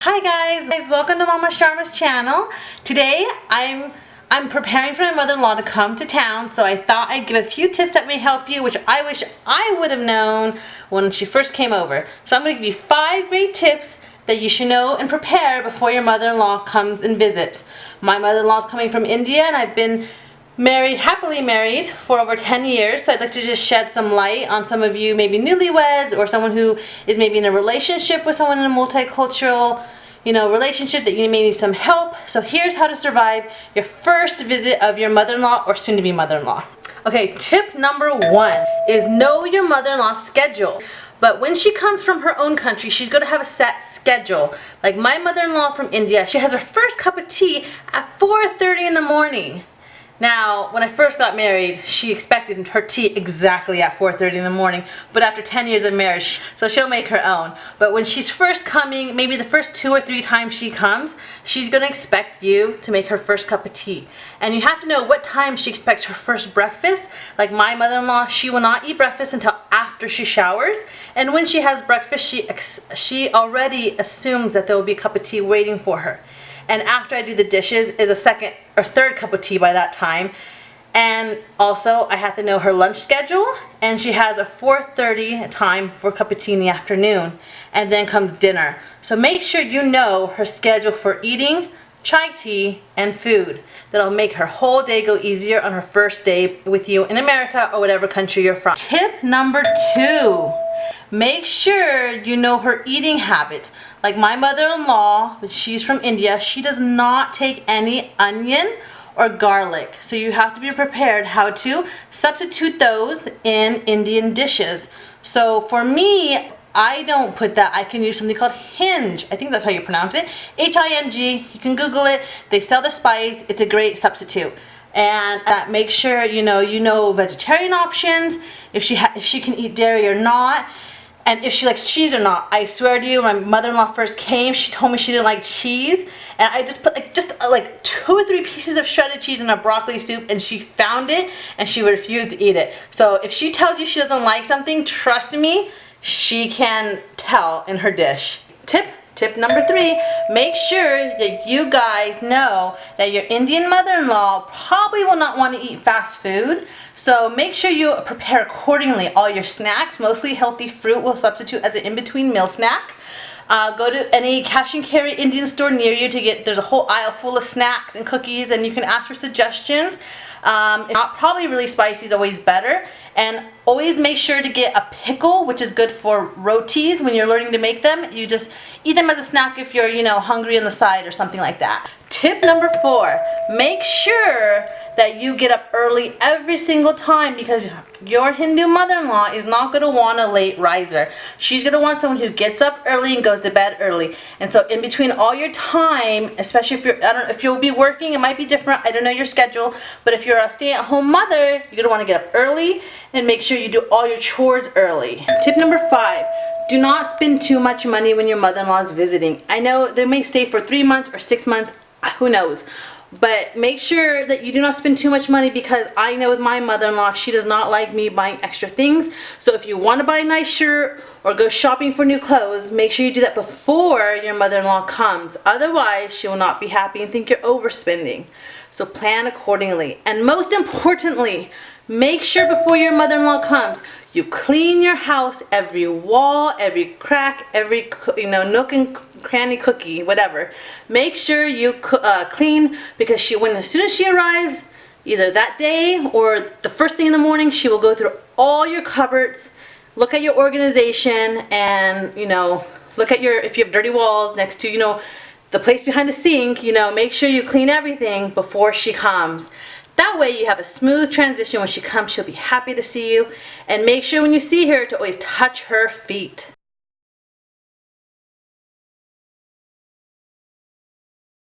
Hi guys, welcome to Mama Sharma's channel. Today I'm preparing for my mother-in-law to come to town, so I thought I'd give a few tips that may help you, which I wish I would have known when she first came over. So I'm going to give you 5 great tips that you should know and prepare before your mother-in-law comes and visits. My mother-in-law is coming from India, and I've been happily married for over 10 years, so I'd like to just shed some light on some of you maybe newlyweds or someone who is maybe in a relationship with someone in a multicultural relationship that you may need some help. So here's how to survive your first visit of your mother-in-law or soon-to-be mother-in-law. Okay, tip number 1 is know your mother-in-law's schedule. But when she comes from her own country, she's going to have a set schedule. Like my mother-in-law from India, she has her first cup of tea at 4:30 in the morning. Now, when I first got married, she expected her tea exactly at 4:30 in the morning, but after 10 years of marriage, so she'll make her own. But when she's first coming, maybe the first 2 or 3 times she comes, she's gonna expect you to make her first cup of tea. And you have to know what time she expects her first breakfast. Like my mother-in-law, she will not eat breakfast until after she showers. And when she has breakfast, she already assumes that there will be a cup of tea waiting for her. And after I do the dishes is a second or third cup of tea by that time. And also I have to know her lunch schedule, and she has a 4:30 time for a cup of tea in the afternoon, and then comes dinner. So make sure you know her schedule for eating, chai tea, and food. That'll make her whole day go easier on her first day with you in America or whatever country you're from. Tip number 2. Make sure you know her eating habits. Like my mother-in-law, she's from India, she does not take any onion or garlic. So you have to be prepared how to substitute those in Indian dishes. So for me, I don't put that. I can use something called hinge. I think that's how you pronounce it. H-I-N-G. You can Google it. They sell the spice. It's a great substitute. And that makes sure you know vegetarian options, if she can eat dairy or not, and if she likes cheese or not. I swear to you, my mother-in-law first came, she told me she didn't like cheese, and I just put like 2 or 3 pieces of shredded cheese in a broccoli soup, and she found it and she refused to eat it. So if she tells you she doesn't like something, trust me, she can tell in her dish. Tip number 3, make sure that you guys know that your Indian mother-in-law probably will not want to eat fast food. So make sure you prepare accordingly. All your snacks, mostly healthy fruit, will substitute as an in-between meal snack. Go to any cash and carry Indian store near you there's a whole aisle full of snacks and cookies, and you can ask for suggestions. If not, probably really spicy is always better. And always make sure to get a pickle, which is good for rotis when you're learning to make them. You just eat them as a snack if you're, hungry on the side or something like that. Tip number 4, make sure that you get up early every single time, because your Hindu mother-in-law is not going to want a late riser. She's going to want someone who gets up early and goes to bed early. And so in between all your time, especially if you'll be working, it might be different. I don't know your schedule, but if you're a stay-at-home mother, you're going to want to get up early and make sure you do all your chores early. Tip number 5. Do not spend too much money when your mother-in-law is visiting. I know they may stay for 3 months or 6 months, who knows. But make sure that you do not spend too much money, because I know with my mother-in-law, she does not like me buying extra things. So if you want to buy a nice shirt or go shopping for new clothes, make sure you do that before your mother-in-law comes. Otherwise, she will not be happy and think you're overspending. So plan accordingly. And most importantly, make sure before your mother-in-law comes, you clean your house, every wall, every crack, every nook and cranny, cookie, whatever. Make sure you clean, because as soon as she arrives, either that day or the first thing in the morning, she will go through all your cupboards, look at your organization, and look at if you have dirty walls next to the place behind the sink. Make sure you clean everything before she comes. That way you have a smooth transition. When she comes, she'll be happy to see you. And make sure when you see her to always touch her feet.